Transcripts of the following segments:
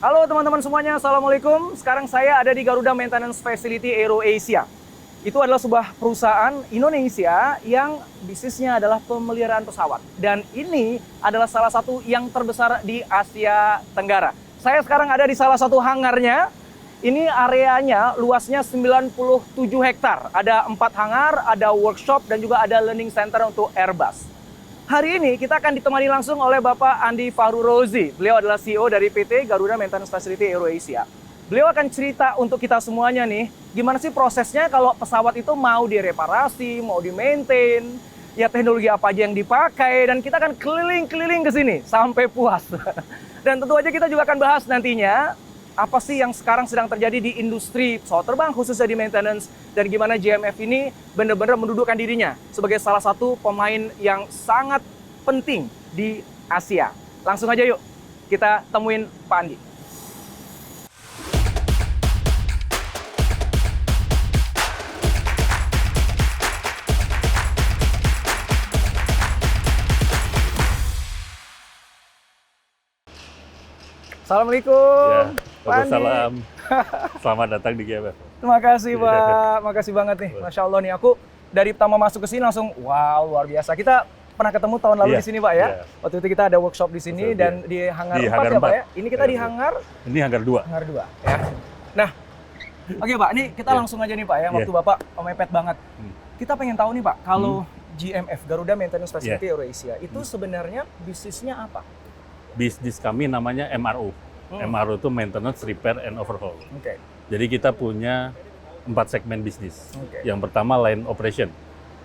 Halo teman-teman semuanya, Assalamualaikum. Sekarang saya ada di Garuda Maintenance Facility AeroAsia. Itu adalah sebuah perusahaan Indonesia yang bisnisnya adalah pemeliharaan pesawat. Dan ini adalah salah satu yang terbesar di Asia Tenggara. Saya sekarang ada di salah satu hangarnya. Ini areanya luasnya 97 hektar. Ada 4 hangar, ada workshop, dan juga ada learning center untuk Airbus. Hari ini kita akan ditemani langsung oleh Bapak Andi Fahrurozi. Beliau adalah CEO dari PT Garuda Maintenance Facility AeroAsia. Beliau akan cerita untuk kita semuanya nih, gimana sih prosesnya kalau pesawat itu mau direparasi, mau di-maintain, ya teknologi apa aja yang dipakai, dan kita akan keliling-keliling ke sini sampai puas. Dan tentu aja kita juga akan bahas nantinya, apa sih yang sekarang sedang terjadi di industri pesawat terbang, khususnya di maintenance, dan gimana GMF ini benar-benar mendudukkan dirinya sebagai salah satu pemain yang sangat penting di Asia. Langsung aja yuk, kita temuin Pak Andi. Assalamualaikum. Waalaikumsalam. Selamat datang di GMF. Terima kasih Pak, makasih banget nih. Masya Allah nih, aku dari pertama masuk ke sini langsung, wow luar biasa. Kita pernah ketemu tahun lalu di sini Pak ya. Waktu itu kita ada workshop di sini dan di hangar 4 ya Pak ya. Ini kita di hangar? Ini hangar 2. Hangar 2 ya. Nah, oke Pak, ini kita langsung aja nih Pak ya, waktu Bapak mepet banget. Kita pengen tahu nih Pak, kalau GMF, Garuda Maintenance Facility AeroAsia, itu sebenarnya bisnisnya apa? Bisnis kami namanya MRO. MRO itu Maintenance, Repair, and Overhaul. Jadi kita punya 4 segmen bisnis. Yang pertama line operation.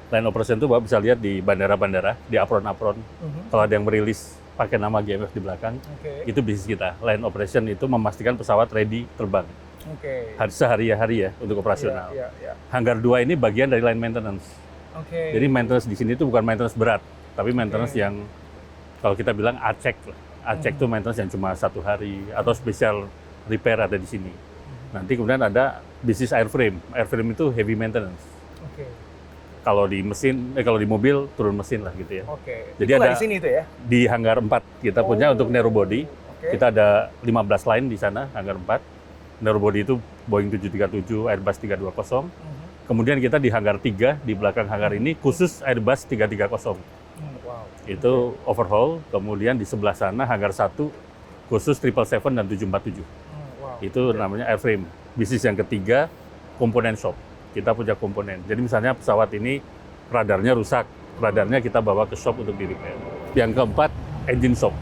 Line operation itu Bapak bisa lihat di bandara-bandara, di apron-apron. Kalau ada yang merilis pakai nama GMF di belakang, itu bisnis kita. Line operation itu memastikan pesawat ready terbang. Sehari-hari ya untuk operasional. Hangar 2 ini bagian dari line maintenance. Jadi maintenance di sini itu bukan maintenance berat, tapi maintenance yang kalau kita bilang acek lah. Acek itu maintenance yang cuma 1 hari atau special repair ada di sini. Nanti kemudian ada bisnis airframe. Airframe itu heavy maintenance. Kalau di mesin, kalau di mobil turun mesin lah gitu ya. Jadi itu ada di sini itu ya? Di hangar 4 kita punya untuk narrow body. Kita ada 15 line di sana, hangar 4. Narrow body itu Boeing 737, Airbus 320. Kemudian kita di hangar 3 di belakang hangar ini khusus Airbus 330. Itu overhaul, kemudian di sebelah sana hangar 1 khusus 777 dan 747. Itu namanya airframe. Bisnis yang ketiga, komponen shop. Kita punya komponen. Jadi misalnya pesawat ini radarnya rusak, radarnya kita bawa ke shop untuk di-repair. Yang keempat, engine shop.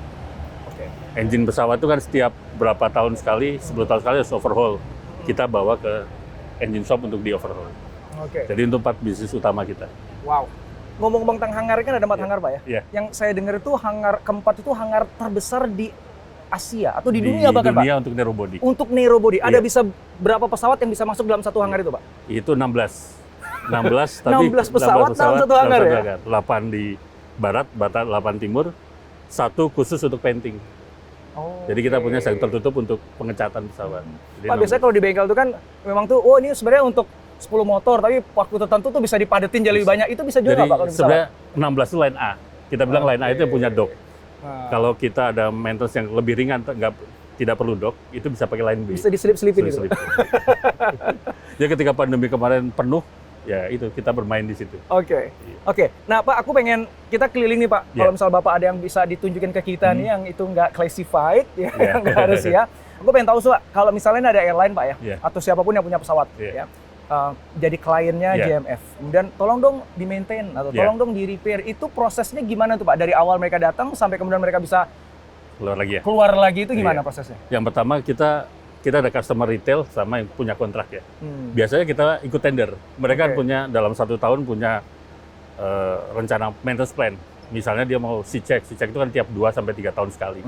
Engine pesawat itu kan setiap berapa tahun sekali, 10 tahun sekali harus overhaul. Kita bawa ke engine shop untuk di-overhaul. Jadi untuk 4 bisnis utama kita. Wow. Ngomong-ngomong tentang hangar, kan ada 4 hangar Pak ya? Yang saya dengar itu hangar keempat itu hangar terbesar di Asia atau di dunia bahkan Pak? Di dunia untuk narrow body. Untuk narrow body. Ada bisa berapa pesawat yang bisa masuk dalam satu hangar itu Pak? Itu 16. 16 tapi 16 pesawat dalam satu hangar ya? 8 di barat, 8 timur, 1 khusus untuk painting. Jadi kita punya sektor tertutup untuk pengecatan pesawat. Pak, biasanya kalau di bengkel itu kan memang tuh, oh ini sebenarnya untuk 10 motor, tapi waktu tertentu tuh bisa dipadetin jadi lebih banyak. Itu bisa juga nggak Pak? Jadi sebenarnya 16 itu line A. Kita bilang line A itu yang punya dock. Kalau kita ada maintenance yang lebih ringan, tidak perlu dock, itu bisa pakai line B. Bisa diselip-selipin gitu? Jadi ketika pandemi kemarin penuh, ya itu kita bermain di situ. Oke. Nah Pak, aku pengen kita keliling nih Pak. Kalau misal Bapak ada yang bisa ditunjukin ke kita nih yang itu nggak classified, yang nggak harus ya. Aku pengen tahu Pak, kalau misalnya ada airline Pak ya, atau siapapun yang punya pesawat ya. Jadi kliennya GMF, kemudian tolong dong di-maintain atau tolong dong di-repair. Itu prosesnya gimana tuh Pak? Dari awal mereka datang sampai kemudian mereka bisa keluar lagi itu gimana prosesnya? Yang pertama kita ada customer retail sama yang punya kontrak ya. Biasanya kita ikut tender. Mereka punya dalam 1 tahun punya rencana maintenance plan. Misalnya dia mau C-check itu kan tiap 2-3 tahun sekali.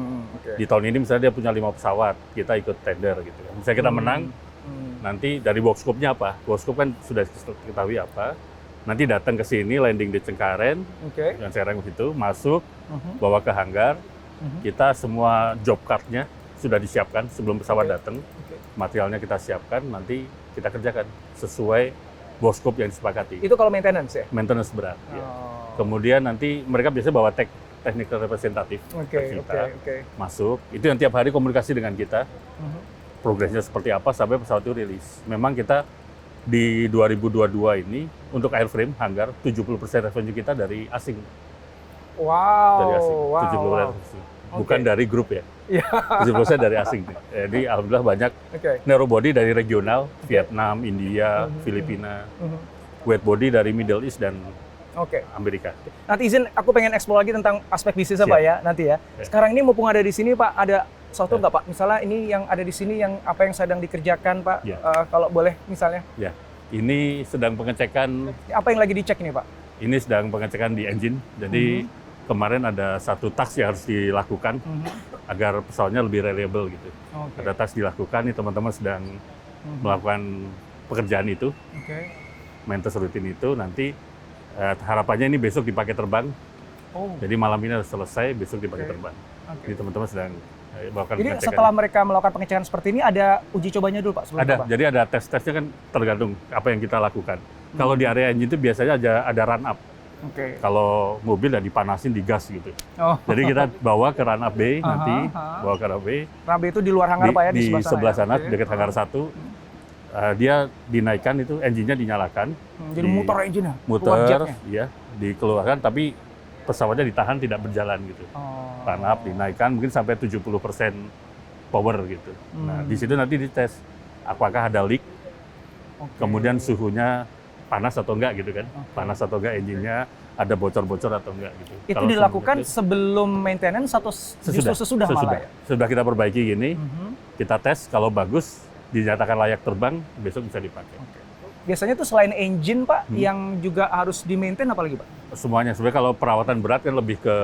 Di tahun ini misalnya dia punya 5 pesawat, kita ikut tender gitu. Misalnya kita menang, nanti dari workshop-nya apa? Workshop kan sudah diketahui apa. Nanti datang ke sini, landing di Cengkareng, yang Serang itu, masuk, bawa ke hangar. Kita semua job card-nya sudah disiapkan sebelum pesawat datang. Materialnya kita siapkan, nanti kita kerjakan sesuai workshop yang disepakati. Itu kalau maintenance ya? Maintenance berat. Kemudian nanti mereka biasanya bawa tag technical representative Oke. masuk. Itu yang tiap hari komunikasi dengan kita. Progresnya seperti apa sampai pesawat itu rilis. Memang kita di 2022 ini untuk airframe hanggar 70% revenue kita dari asing. Wow. Dari asing. Wow. 70% asing. Bukan dari grup ya. Iya. 70% dari asing. Jadi alhamdulillah banyak narrow-body dari regional, Vietnam, India, Filipina. Wide body dari Middle East dan Amerika. Nanti izin aku pengen explore lagi tentang aspek bisnisnya Pak ya, nanti ya. Sekarang ini mumpung ada di sini Pak, ada sesuatu nggak Pak? Misalnya ini yang ada di sini yang apa yang sedang dikerjakan Pak? Kalau boleh misalnya. Ya, ini sedang pengecekan. Apa yang lagi dicek nih Pak? Ini sedang pengecekan di engine. Jadi kemarin ada satu task yang harus dilakukan agar pesawatnya lebih reliable gitu. Ada task dilakukan, nih teman-teman sedang melakukan pekerjaan itu. Maintenance rutin itu nanti harapannya ini besok dipakai terbang. Jadi malam ini harus selesai, besok dipakai terbang. Jadi teman-teman sedang melakukan Jadi pengecekan. setelah mereka melakukan pengecekan seperti ini, ada uji cobanya dulu Pak? Ada, jadi ada tes-tesnya kan tergantung apa yang kita lakukan. Kalau di area engine itu biasanya ada run up. Kalau mobil ya dipanasin, digas gitu. Jadi kita bawa ke run up B nanti, bawa ke run up B. Run up B itu di luar hangar Pak ya? Di sebelah sana, dekat hangar 1. Dia dinaikkan itu, engine-nya dinyalakan. Jadi muter engine-nya? Muter, ya, dikeluarkan, tapi pesawatnya ditahan tidak berjalan gitu. Run up, dinaikkan mungkin sampai 70% power gitu. Nah, di situ nanti dites apakah ada leak, kemudian suhunya panas atau enggak gitu kan. Panas atau enggak engine-nya, ada bocor-bocor atau enggak gitu. Itu kalau dilakukan sebelum maintenance atau justru sesudah malah ya? Sudah kita perbaiki gini, kita tes, kalau bagus, dinyatakan layak terbang, besok bisa dipakai. Biasanya tuh selain engine Pak, yang juga harus di-maintain apa lagi Pak? Semuanya. Sebenarnya kalau perawatan berat kan lebih ke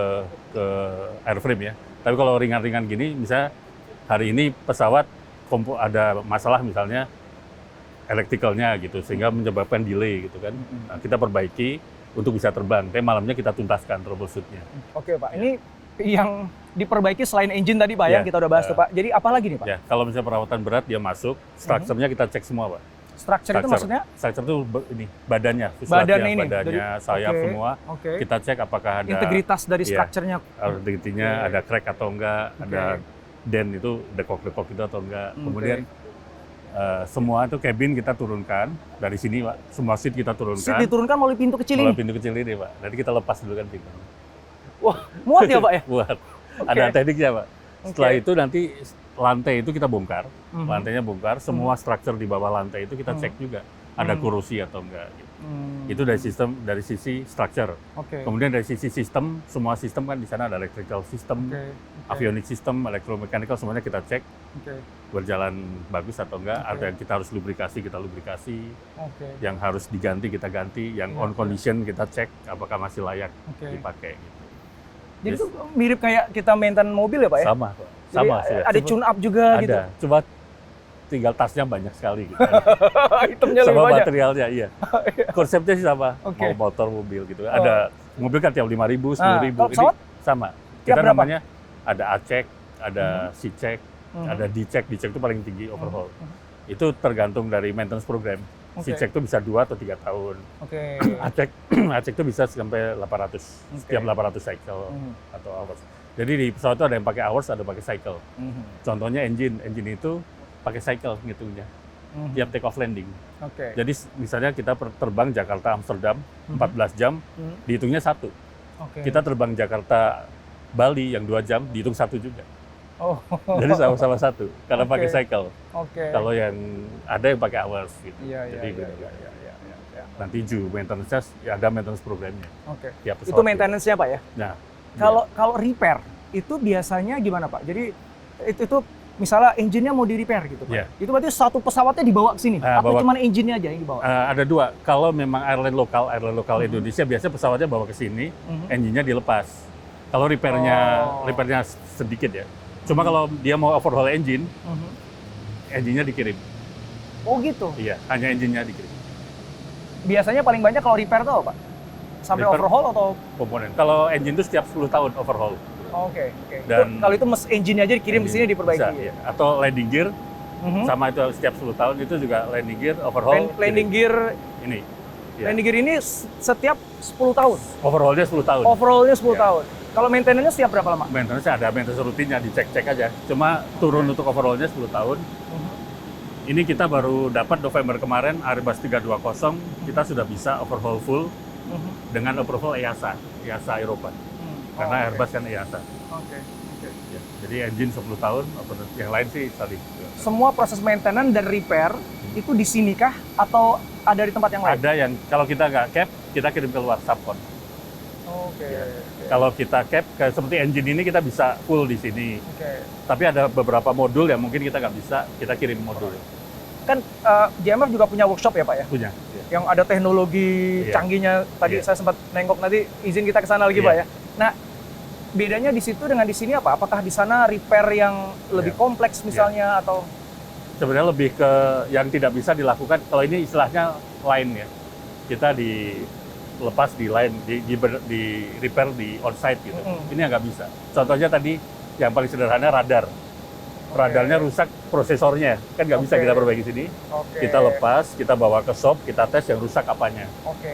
airframe ya. Tapi kalau ringan-ringan gini, misalnya hari ini pesawat ada masalah misalnya elektrikalnya gitu, sehingga menyebabkan delay gitu kan. Nah, kita perbaiki untuk bisa terbang. Tapi malamnya kita tuntaskan troubleshoot-nya. Oke Pak, ini yang diperbaiki selain engine tadi Pak yang kita udah bahas tuh Pak. Jadi apa lagi nih Pak? Ya, kalau misalnya perawatan berat dia masuk, strukturnya kita cek semua Pak. Structure itu maksudnya? Structure itu ini badannya, badannya, sayap semua. Kita cek apakah ada integritas dari structure-nya. Integritasnya ada crack atau enggak, ada dent itu dekok-dekok itu atau enggak. Kemudian semua itu cabin kita turunkan dari sini Pak. Semua seat kita turunkan. Seat diturunkan melalui pintu kecil ini? Melalui pintu kecil ini Pak. Nanti kita lepas dulu kan pintu. Wah, muat ya Pak ya? Muat. Ada tekniknya Pak. Setelah itu nanti lantai itu kita bongkar, lantainya bongkar, semua struktur di bawah lantai itu kita cek juga ada korosi atau enggak. Gitu. Itu dari sisi structure. Kemudian dari sisi sistem, semua sistem kan di sana ada electrical system, avionics system, electromechanical semuanya kita cek berjalan bagus atau enggak. Ada yang kita harus lubrikasi, kita lubrikasi. Yang harus diganti kita ganti, yang on condition kita cek apakah masih layak dipakai. Gitu. Jadi itu mirip kayak kita maintain mobil ya Pak ya? Sama Pak. Sama sih. Ada tune up juga ada, gitu. Cuma tinggal tasnya banyak sekali gitu. Itemnya lebih sama banyak. Materialnya iya. Konsepnya sih sama. Mau motor mobil gitu. Ada mobil kan tiap 5.000, 10.000. Kalau pesawat? Sama. Kita namanya ada A-check, ada C-check, ada D-check. D-check itu paling tinggi overhaul. Itu tergantung dari maintenance program. C-check itu bisa 2 atau 3 tahun. A-check itu bisa sampai 800. Setiap 800 cycle atau hours. Jadi di pesawat itu ada yang pakai hours, ada pakai cycle. Contohnya engine itu pakai cycle ngitungnya. Tiap take off landing. Jadi misalnya kita terbang Jakarta Amsterdam 14 jam, dihitungnya 1. Kita terbang Jakarta Bali yang 2 jam, dihitung 1 juga. Jadi sama-sama 1 karena pakai cycle. Kalau yang ada yang pakai hours gitu. Jadi nanti maintenance-nya ada maintenance programnya. Itu maintenance-nya Pak ya? Nah, kalau repair itu biasanya gimana Pak? Jadi itu misalnya engine-nya mau di-repair gitu Pak. Itu berarti satu pesawatnya dibawa ke sini atau cuma engine-nya aja yang dibawa? Ada 2. Kalau memang airline lokal Indonesia biasanya pesawatnya bawa ke sini, engine-nya dilepas. Kalau repairnya sedikit ya. Cuma kalau dia mau overhaul engine, engine-nya dikirim. Oh gitu? Iya, hanya engine-nya dikirim. Biasanya paling banyak kalau repair itu apa Pak? Sampai overhaul atau? Komponen. Kalau engine itu setiap 10 tahun overhaul. Oke. Dan kalau itu engine aja dikirim ke sini diperbaiki. Bisa, ya. Atau landing gear, sama itu setiap 10 tahun itu juga landing gear overhaul. Landing gear ini. Landing gear ini setiap 10 tahun. Overhaulnya 10 tahun. Overhaulnya 10 tahun. Kalau maintenance setiap berapa lama? Maintenance ada maintenance rutinnya, dicek-cek aja. Cuma turun untuk overhaulnya 10 tahun. Ini kita baru dapat November kemarin, Airbus 320, kita sudah bisa overhaul full dengan approval EASA Eropa. Karena Airbus kan EASA. Ya, jadi engine 10 tahun, yang lain sih tadi. Semua proses maintenance dan repair itu di sini kah atau ada di tempat yang lain? Ada yang kalau kita nggak cap, kita kirim keluar subcon. Kalau kita cap, kayak seperti engine ini kita bisa full di sini. Tapi ada beberapa modul yang mungkin kita nggak bisa, kita kirim modul. Kan GMF juga punya workshop ya Pak ya? Punya. Yang ada teknologi canggihnya. Tadi saya sempat nengok, nanti izin kita ke sana lagi Pak ya. Nah, bedanya di situ dengan di sini apa? Apakah di sana repair yang lebih kompleks misalnya atau? Sebenarnya lebih ke yang tidak bisa dilakukan, kalau ini istilahnya line ya. Kita lepas di line, di repair di on-site gitu. Ini nggak bisa. Contohnya tadi, yang paling sederhana radar. Radarnya rusak, prosesornya. Kan nggak bisa kita perbaiki sini. Kita lepas, kita bawa ke shop, kita tes yang rusak apanya.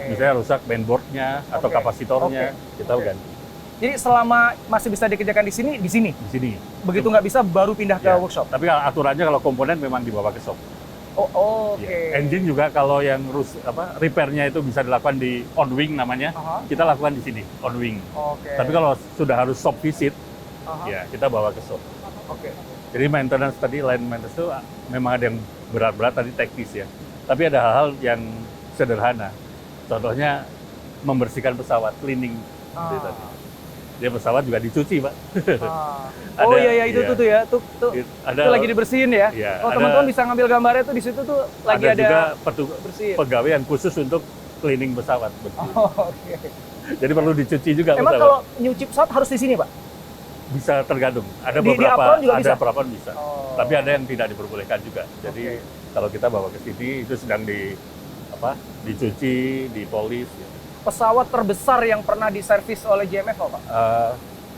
Misalnya rusak mainboardnya atau kapasitornya, kita ganti. Jadi selama masih bisa dikerjakan di sini, di sini? Di sini. Begitu nggak bisa, baru pindah ke workshop? Tapi aturannya kalau komponen memang dibawa ke shop. Engine juga kalau yang repairnya itu bisa dilakukan di on wing namanya, kita lakukan di sini, on wing. Tapi kalau sudah harus shop visit, ya kita bawa ke shop. Jadi maintenance tadi, line maintenance itu memang ada yang berat-berat tadi teknis ya. Tapi ada hal-hal yang sederhana. Contohnya membersihkan pesawat, cleaning. Dia pesawat juga dicuci, Pak. Itu tuh ya. Tuh itu lagi dibersihin ya. Kalau teman-teman bisa ngambil gambarnya tuh di situ tuh lagi ada juga pegawai yang khusus untuk cleaning pesawat. Jadi perlu dicuci juga. Emang kalau nyuci pesawat harus di sini, Pak? Bisa tergantung. Ada di beberapa bisa. Tapi ada yang tidak diperbolehkan juga. Jadi kalau kita bawa ke sini itu sedang dicuci, dipolis. Pesawat terbesar yang pernah diservis oleh GMF Pak?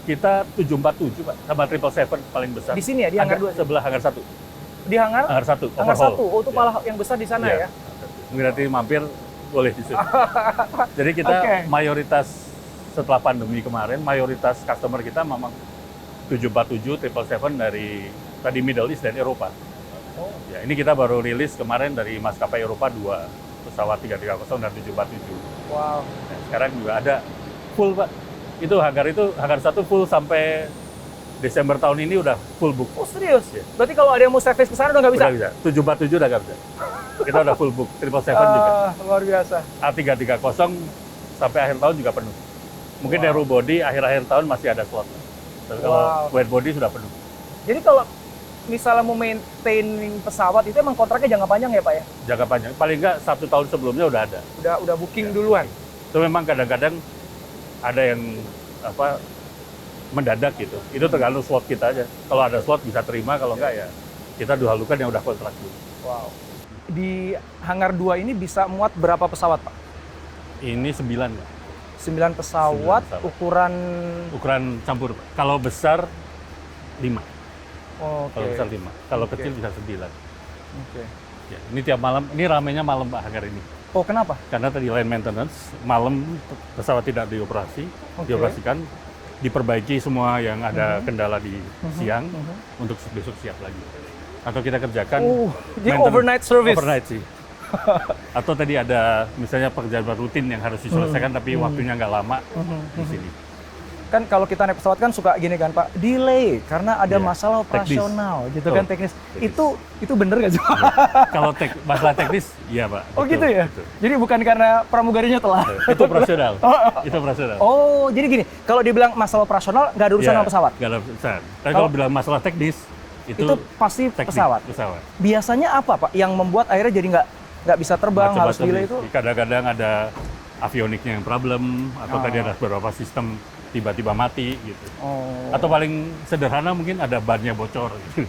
Kita 747 Pak, sama 777 paling besar. Di sini ya, di hangar 2? Sebelah hangar 1. Di hangar? Hangar 1, hangar 1, itu malah yang besar di sana ya? Mungkin nanti mampir, boleh di sini. Jadi kita mayoritas, setelah pandemi kemarin, mayoritas customer kita memang 747, 777 dari tadi Middle East dan Eropa. Ya, ini kita baru rilis kemarin dari maskapai Eropa 2. Pesawat 330 dan 747. Wow. Nah, sekarang juga ada full Pak. Hangar 1 full sampai Desember tahun ini udah full book. Oh serius? Berarti kalau ada yang mau service ke sana udah nggak bisa? Udah bisa. 747 udah nggak bisa. Kita udah full book. 777 juga. Luar biasa. A330 sampai akhir tahun juga penuh. Mungkin narrow body akhir-akhir tahun masih ada slot. Tapi kalau wide body sudah penuh. Jadi kalau misalnya mau maintaining pesawat itu emang kontraknya jangka panjang ya Pak ya? Jangka panjang, paling nggak 1 tahun sebelumnya udah ada. Udah booking duluan? Itu memang kadang-kadang ada yang mendadak gitu. Itu tergantung slot kita aja. Kalau ada slot bisa terima, kalau nggak ya kita dahulukan yang udah kontrak dulu. Wow. Di hangar 2 ini bisa muat berapa pesawat Pak? Ini 9 Pak. 9 pesawat, ukuran campur Pak. Kalau besar 5. Kalau besar 5, kalau kecil bisa 9. Ya, ini tiap malam, ini ramainya malam Pak hangar ini. Oh kenapa? Karena tadi line maintenance, malam pesawat tidak dioperasikan, diperbaiki semua yang ada kendala di siang untuk besok siap lagi. Atau kita kerjakan jadi overnight service? Overnight sih. Atau tadi ada misalnya pekerjaan rutin yang harus diselesaikan tapi waktunya nggak lama di sini. Kan kalau kita naik pesawat kan suka gini kan Pak, delay karena ada masalah operasional gitu kan, teknis. Itu bener nggak sih? Kalau masalah teknis, iya Pak. Oh betul, gitu ya? Betul. Jadi bukan karena pramugarinya telah? Itu operasional. Itu operasional. Oh jadi gini, kalau dibilang masalah operasional nggak ada urusan sama pesawat? Nggak ada urusan. Tapi kalau bilang masalah teknis, itu pasti teknis, pesawat? Biasanya apa Pak yang membuat akhirnya jadi nggak bisa terbang, harus delay itu? Kadang-kadang ada avioniknya yang problem, atau tadi ada beberapa sistem tiba-tiba mati gitu. Atau paling sederhana mungkin ada bannya bocor gitu.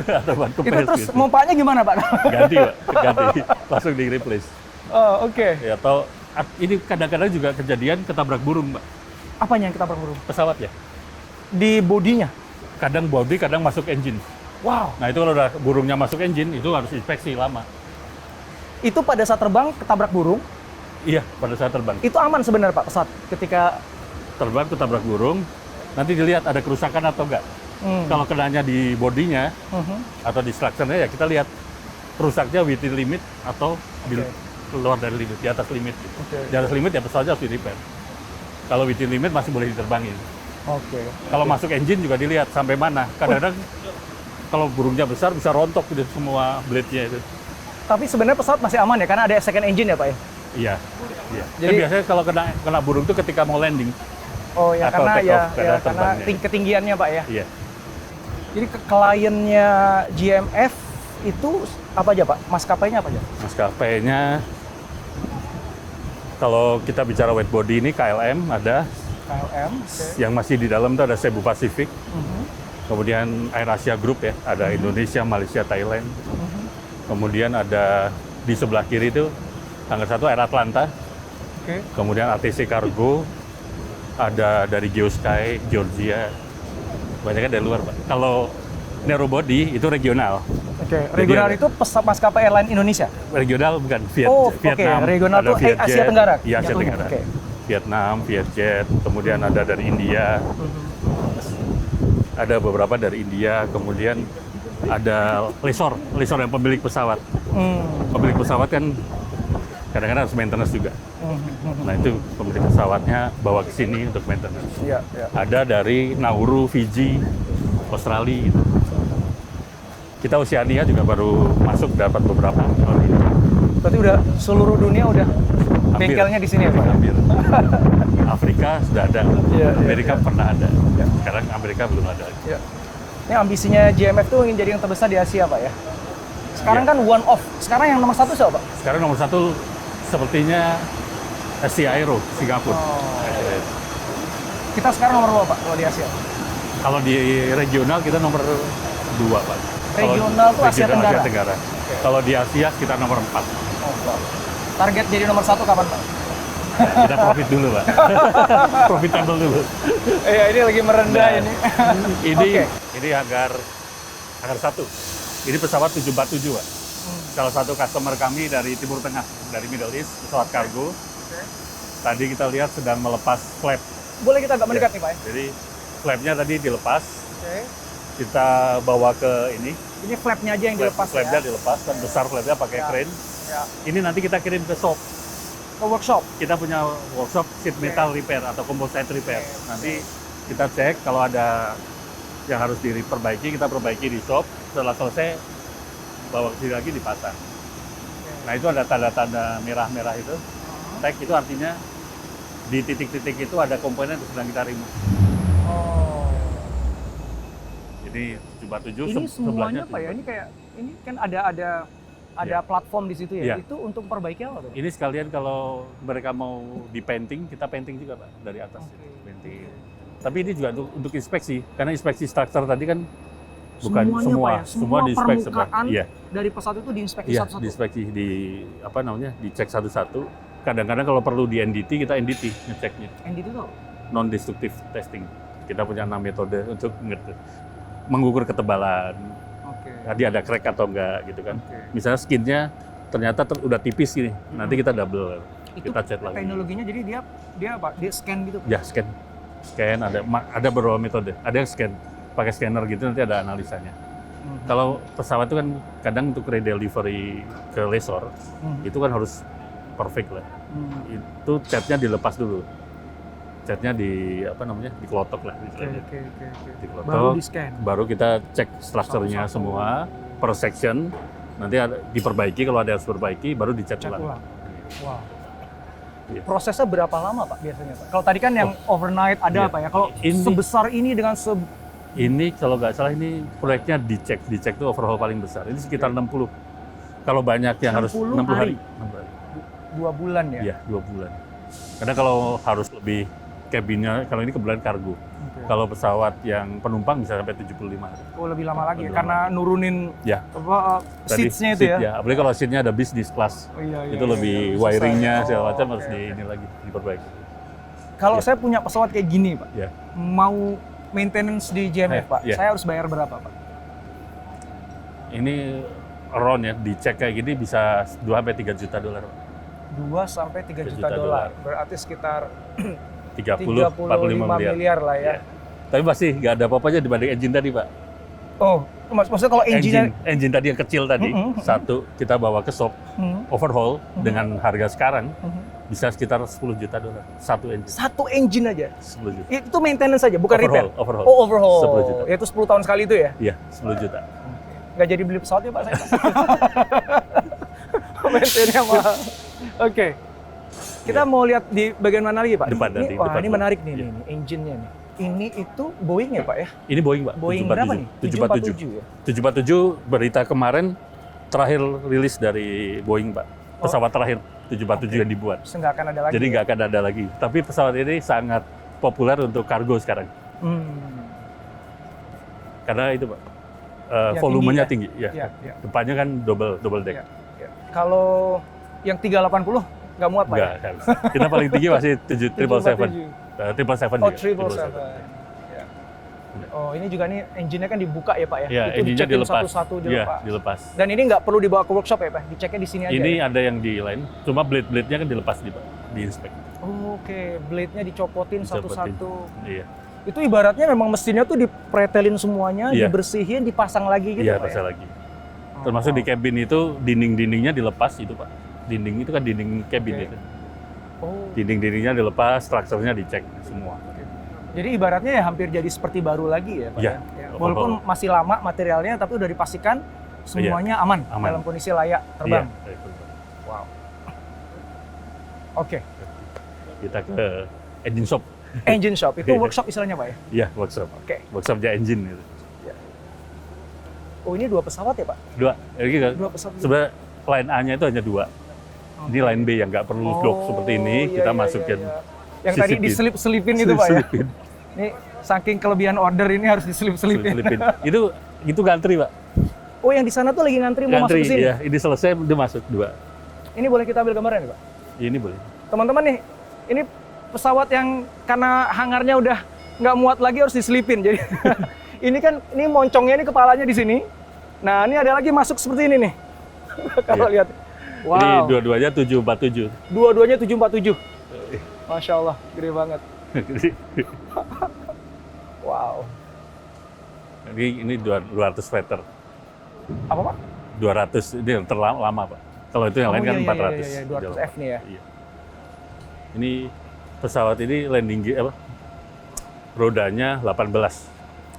Atau ban kempes itu terus gitu. mompanya gimana Pak? Ganti Pak, ganti. Langsung di replace. Oh oke. Ya, atau ini kadang-kadang juga kejadian ketabrak burung Pak. Apanya yang ketabrak burung? Pesawat ya. Di bodinya? Kadang body, kadang masuk engine. Wow. Nah itu kalau udah burungnya masuk engine, itu harus inspeksi lama. Itu pada saat terbang ketabrak burung? Iya, pada saat terbang. Itu aman sebenarnya Pak pesawat ketika terbang ketabrak burung, nanti dilihat ada kerusakan atau enggak. Kalau kenanya di bodinya atau di strukturnya ya kita lihat rusaknya within limit atau di luar dari limit, di atas limit. Di atas limit ya pesawatnya harus di-repair. Kalau within limit masih boleh diterbangin. Kalau masuk engine juga dilihat sampai mana. Kadang-kadang kalau burungnya besar bisa rontok gitu semua blade-nya itu. Tapi sebenarnya pesawat masih aman ya, karena ada second engine ya Pak ya? Iya. Jadi biasanya kalau kena burung itu ketika mau landing. Oh ya, atau karena take ya, off, karena karena terbangnya. ketinggiannya Pak ya? Iya. Jadi kliennya GMF itu apa aja Pak? Maskapainya apa aja? Maskapainya kalau kita bicara wet body ini KLM ada, KLM, yang masih di dalam itu ada Cebu Pacific, kemudian AirAsia Group ya, ada Indonesia, Malaysia, Thailand, kemudian ada di sebelah kiri itu tanggal 1 Air Atlanta, kemudian ATC Cargo, ada dari Geosky, Georgia, banyaknya dari luar Pak. Kalau narrow body itu regional. Regional itu maskapai airline Indonesia? Regional bukan, Vietnam. Vietnam. Regional ada itu Asia Tenggara? Iya, Asia Tenggara. Vietnam, Vietjet, kemudian ada dari India. Ada beberapa dari India, kemudian ada lessor yang pemilik pesawat. Pemilik pesawat kan kadang-kadang harus maintenance juga. Nah itu pemilik pesawatnya bawa ke sini untuk maintenance. Ada dari Nauru, Fiji, Australia gitu. Kita Oceania juga baru masuk dapat beberapa tahun ini. Berarti udah seluruh dunia udah Hampir. bengkelnya di sini ya Pak? Hampir. Afrika sudah ada, Amerika pernah ada. Sekarang Amerika belum ada. Ini ambisinya GMF tuh ingin jadi yang terbesar di Asia Pak ya? Sekarang kan one off. Sekarang yang nomor 1 siapa Pak? Sekarang nomor 1 sepertinya SC Aero, Singapura. Kita sekarang nomor berapa Pak kalau di Asia? Kalau di regional kita nomor 2 Pak. Regional tuh Asia Tenggara? Kalau di Asia sekitar nomor 4. Target jadi nomor 1 kapan Pak? Kita profit dulu Pak. Profitable dulu. Iya, ini lagi merendah ini. Ini Hangar 1. Ini pesawat 747 Pak. Salah satu customer kami dari Timur Tengah, dari Middle East, pesawat kargo. Tadi kita lihat sedang melepas flap. Boleh kita agak mendekat nih Pak ya? Jadi flapnya tadi dilepas. Kita bawa ke ini. Ini flapnya aja yang dilepas Flapnya ya? dilepas, kan besar flapnya pakai crane. Ini nanti kita kirim ke shop. Ke workshop? Kita punya workshop sheet metal repair atau composite repair. Nanti kita cek kalau ada yang harus diperbaiki, kita perbaiki di shop. Setelah selesai, bawa ke sini lagi dipasang. Nah itu ada tanda-tanda merah-merah itu. Tag itu artinya di titik-titik itu ada komponen yang sedang kita remove. Jadi 747 ini semuanya sebelahnya Pak ya? Ini kayak ini kan ada platform di situ ya? Itu untuk perbaiki apa tuh? Ini sekalian kalau mereka mau di painting, kita painting juga Pak dari atas. Painting. Tapi ini juga untuk inspeksi, karena inspeksi struktur tadi kan bukan semua, Pak ya? Semua diinspeksi permukaan dari pesawat itu diinspeksi satu-satu? Diinspeksi, dicek satu-satu. Kadang-kadang kalau perlu di NDT, kita NDT ngeceknya. NDT itu? Non-destructive testing. Kita punya 6 metode untuk mengukur ketebalan. Tadi ada crack atau enggak gitu kan. Misalnya skinnya ternyata udah tipis gini, nanti kita double. Itu kita cat lagi. Teknologinya jadi dia apa? Dia scan gitu? Ya, scan ada beberapa metode. Ada yang scan pakai scanner gitu, nanti ada analisanya. Kalau pesawat itu kan kadang untuk redelivery ke lessor itu kan harus perfect lah. Itu catnya dilepas dulu. Catnya dikelotok lah. Dikelotok, baru kita cek strukturnya semua per section. Nanti diperbaiki, kalau ada yang harus diperbaiki, baru dicat ulang. Prosesnya berapa lama Pak biasanya Pak? Kalau tadi kan yang overnight ada apa ya? Kalau sebesar ini dengan ini kalau nggak salah ini proyeknya dicek itu overhaul paling besar. Ini sekitar 60. Kalau banyak yang harus 60 hari. 2 bulan ya? Iya, 2 bulan. Karena kalau harus lebih cabinnya, kalau ini kebetulan kargo. Kalau pesawat yang penumpang bisa sampai 75 hari. Oh, lebih lama lagi karena nurunin seats-nya itu ya? Apalagi kalau seat-nya ada business class. Itu lebih wiring-nya segala macam harus diperbaiki. Kalau saya punya pesawat kayak gini Pak, mau maintenance di GMF Pak, saya harus bayar berapa Pak? Ini around ya, dicek kayak gini bisa 2-3 juta dolar. 2-3 juta dolar. Berarti sekitar 30-45 miliar. lah ya. Tapi masih nggak ada apa-apanya dibanding engine tadi, Pak. Oh, maksudnya kalau engine tadi yang kecil tadi, satu kita bawa ke shop, overhaul dengan harga sekarang, bisa sekitar $10 juta. Satu engine. Satu engine aja? 10 juta. Itu maintenance saja, bukan repair? Overhaul. Oh, overhaul. 10 juta. Itu 10 tahun sekali itu ya? Iya, 10 juta. Nggak jadi beli pesawatnya, Pak, saya. Maintenance mahal. Oke. Kita mau lihat di bagian mana lagi, Pak? Depan ini, wah, ini menarik nih, ini engine-nya nih. Ini itu Boeing ya, Pak ya? Ini Boeing, Pak. Boeing berapa nih? 747 ya? 747 berita kemarin terakhir rilis dari Boeing, Pak. Pesawat terakhir 747 yang dibuat. Nggak akan ada lagi. Jadi nggak akan ada lagi. Tapi pesawat ini sangat populer untuk kargo sekarang. Karena itu, Pak, volumenya tinggi. Ya. Depannya kan double deck. Ya. Kalau yang 380 nggak muat, Pak? Nggak. Kita paling tinggi masih 777. 777 Oh, juga. 777. Ya. Oh, ini juga nih engine-nya kan dibuka ya, Pak ya? Ya, itu engine-nya dilepas. Satu-satu Ya, dilepas. dilepas. Dan ini nggak perlu dibawa ke workshop ya, Pak? Diceknya di sini aja. Ini ya? ada yang di lain, cuma blade-blade-nya kan dilepas di inspek. Oh, oke. Blade-nya dicopotin satu-satu. Iya. Itu ibaratnya memang mesinnya tuh dipretelin semuanya, Iya. dibersihin, dipasang lagi gitu, Iya, Pak? pasang Ya? lagi. Termasuk di cabin itu dinding-dindingnya dilepas itu, Pak. Dinding itu kan dinding cabin itu. Oh. Dinding-dindingnya dilepas, strukturnya dicek semua. Jadi ibaratnya ya hampir jadi seperti baru lagi ya, Pak? Iya. Ya? Walaupun masih lama materialnya, tapi udah dipastikan semuanya aman dalam kondisi layak terbang. Iya. Wow. Oke. Kita ke engine shop. Engine shop itu workshop istilahnya, Pak ya? Iya, workshop. Oke. Workshopnya engine itu. Oh, ini 2 pesawat ya, Pak? 2. Jadi kan 2 pesawat. sebenarnya line A-nya itu hanya 2. Ini line B yang nggak perlu dock seperti ini, kita masukin. Yang tadi diselip-selipin itu, Pak ya? Ini saking kelebihan order ini harus diselip-selipin. Itu ngantri, Pak. Oh, yang di sana tuh lagi ngantri mau masuk ke sini? Iya. Ini selesai, dia masuk 2. Ini boleh kita ambil gambarnya nih, Pak? Ini boleh. Teman-teman nih, ini pesawat yang karena hangarnya udah nggak muat lagi harus diselipin. Jadi ini kan, ini moncongnya ini kepalanya di sini. Nah, ini ada lagi masuk seperti ini nih. Kalau lihat. Wow. Ini dua-duanya 747. Dua-duanya 747. Masya Allah, gede banget. Wow. Ini 200 meter. Apa, Pak? 200, ini yang terlama, Pak. Kalau itu yang lain kan 400. Iya, 200F nih ya. Iya. Ini pesawat ini landing gear rodanya 18.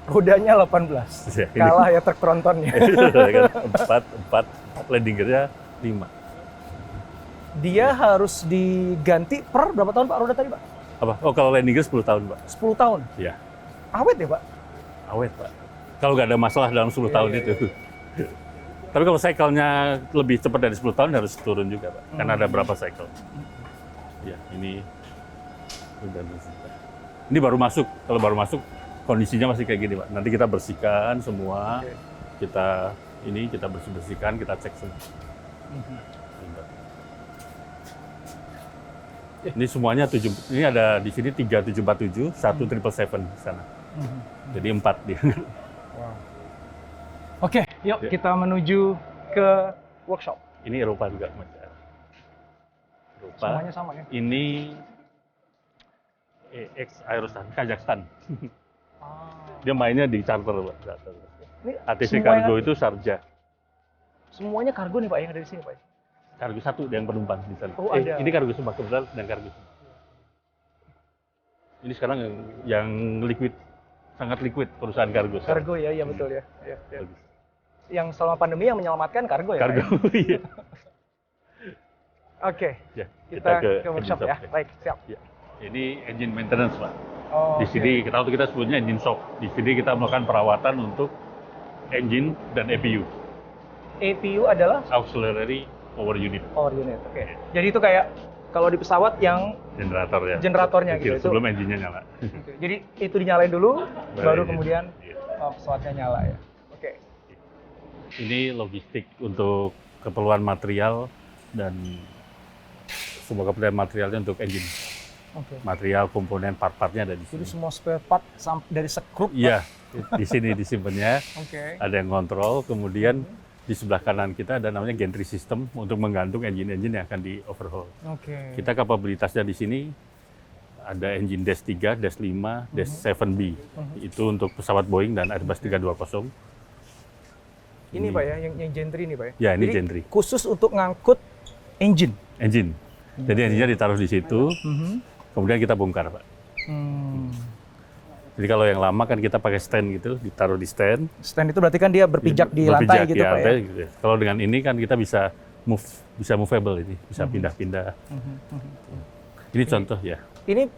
Rodanya 18. Ya, Kalah ya truk trontonnya. 4 landing gear-nya 5. Dia harus diganti per berapa tahun, Pak, roda tadi, Pak? Apa? Oh, kalau landing gear 10 tahun, Pak. 10 tahun? Iya. Awet ya, Pak? Awet, Pak. Kalau nggak ada masalah dalam 10 tahun itu. Tapi kalau cycle-nya lebih cepat dari 10 tahun harus turun juga, Pak. Karena ada berapa cycle. Ya, ini ini baru masuk. Kalau baru masuk, kondisinya masih kayak gini, Pak. Nanti kita bersihkan semua. Kita bersihkan, kita cek semua. Ini semuanya ini ada di sini 3747, 1 777 di sana. Jadi 4 dia. Wow. Oke, yuk kita menuju ke workshop. Ini Eropa juga, Mas. Eropa. Semuanya sama ya? Ini EX Aerostan, Kazakhstan. Dia mainnya di charter, Pak. Ini ATC Cargo itu Sharjah. Semuanya kargo nih, Pak, yang ada di sini, Pak? Kargo 1 yang penumpang di sana. Oh, ada. Ini kargo semua, kebetulan dan kargo semua. Ini sekarang yang liquid, sangat liquid perusahaan kargo. Kargo ya, iya betul ya. Ya. Yang selama pandemi yang menyelamatkan kargo ya, kargo, Pak? iya. Oke, Ya, kita ke workshop ya. Baik, siap. Ya. Ini engine maintenance, Pak. Oh, di sini kita sebutnya engine shop. Di sini kita melakukan perawatan untuk engine dan APU. APU adalah Auxiliary Power Unit. Power unit. Oke. Jadi itu kayak kalau di pesawat yang Generator ya. Generatornya gitu. Sebelum engine-nya nyala. Jadi itu dinyalain dulu, baru kemudian iya. pesawatnya nyala ya. Oke. Ini logistik untuk keperluan material dan semua keperluan materialnya untuk engine. Oke. Material, komponen, part-partnya ada di sini. Jadi semua spare part dari sekrup. Iya, di sini disimpannya. Oke. Ada yang kontrol, kemudian di sebelah kanan kita ada namanya gantry system untuk menggantung engine-engine yang akan di overhaul. Oke. Kita kapabilitasnya di sini ada engine Dash 3, Dash 5, Dash 7B. Itu untuk pesawat Boeing dan Airbus 320. Ini Pak ya, yang gentry ini Pak ya? Ya, ini Jadi, gentry. khusus untuk ngangkut engine? Engine. Jadi engine-nya ditaruh di situ, kemudian kita bongkar, Pak. Jadi kalau yang lama kan kita pakai stand gitu, ditaruh di stand. Stand itu berarti kan dia berpijak di lantai gitu Pak ya? Gitu. Kalau dengan ini kan kita bisa movable ini, bisa pindah-pindah. Ini contoh ya. Ini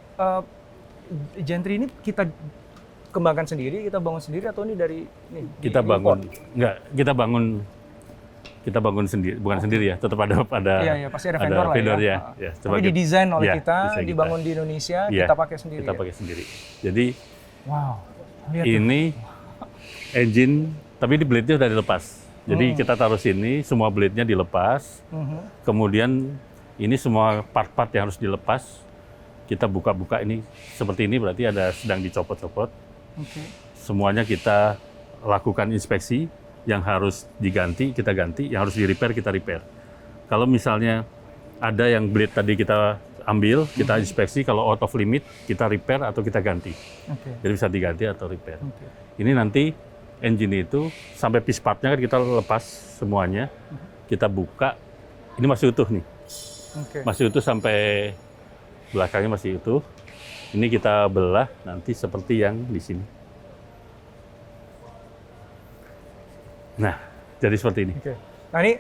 gentry ini kita kembangkan sendiri, kita bangun sendiri atau ini dari ini? Kita bangun, kita bangun sendiri, bukan sendiri ya, tetap ada Iya, pasti ada vendor lah vendornya. ya. Ya, Tapi didesain oleh ya, kita, desain dibangun di Indonesia, Ya, kita pakai sendiri. Kita pakai sendiri. Jadi wow. Lihat ini engine, tapi di blade-nya udah dilepas. Jadi kita taruh sini, semua blade-nya dilepas. Kemudian ini semua part-part yang harus dilepas. Kita buka-buka ini seperti ini, berarti ada sedang dicopot-copot. Semuanya kita lakukan inspeksi. Yang harus diganti, kita ganti. Yang harus di-repair, kita repair. Kalau misalnya ada yang blade tadi kita ambil, kita inspeksi. Kalau out of limit, kita repair atau kita ganti. Jadi bisa diganti atau repair. Ini nanti engine itu sampai piece part-nya kan kita lepas semuanya. Kita buka. Ini masih utuh nih. Masih utuh sampai belakangnya masih utuh. Ini kita belah nanti seperti yang di sini. Nah, jadi seperti ini. Nah ini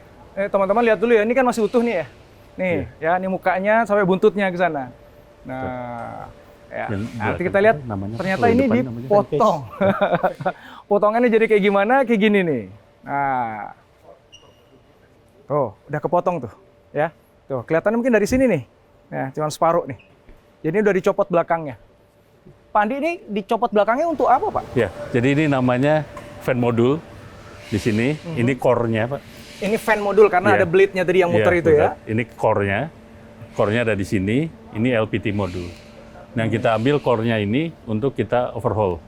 teman-teman lihat dulu ya, ini kan masih utuh nih ya. Nih ya, ini mukanya sampai buntutnya ke sana. Nah, ya. Nanti kita lihat ternyata ini dipotong. Potongannya jadi kayak gimana? Kayak gini nih. Nah, tuh udah kepotong tuh, ya. Tuh kelihatannya mungkin dari sini nih. Ya, cuma separuh nih. Jadi ini udah dicopot belakangnya. Pak Andi, ini dicopot belakangnya untuk apa, Pak? Ya, jadi ini namanya fan modul di sini. Ini core-nya, Pak. Ini fan modul karena ada blade-nya tadi yang muter itu ya. Ini core-nya. Core-nya ada di sini. Ini LPT modul. Nah, kita ambil core-nya ini untuk kita overhaul.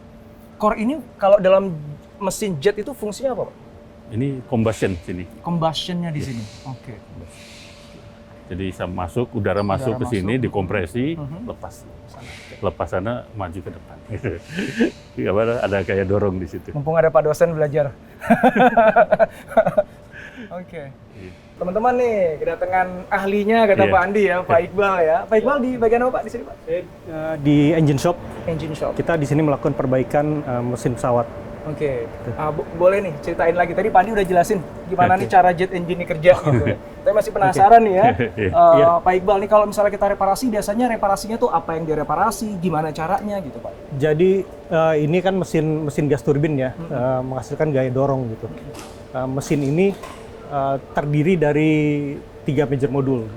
Core ini kalau dalam mesin jet itu fungsinya apa, Pak? Ini combustion sini. Combustion-nya di sini. Oke. Jadi bisa masuk, udara masuk ke sini, dikompresi, lepas. Lepas sana, maju ke depan. Ada kayak dorong di situ. Mumpung ada Pak dosen belajar. Oke. Teman-teman nih, kedatangan ahlinya kata Pak Andi ya, Pak Iqbal ya. Pak Iqbal di bagian apa Pak di sini, Pak? Di engine shop. Engine shop. Kita di sini melakukan perbaikan mesin pesawat. Oke. Boleh nih ceritain lagi. Tadi Pak Andi udah jelasin gimana nih cara jet engine ini kerja gitu. Tapi masih penasaran nih ya. Pak Iqbal nih kalau misalnya kita reparasi, biasanya reparasinya tuh apa yang direparasi, gimana caranya gitu, Pak? Jadi ini kan mesin gas turbin ya, menghasilkan gaya dorong gitu. Mesin ini terdiri dari 3 major modul.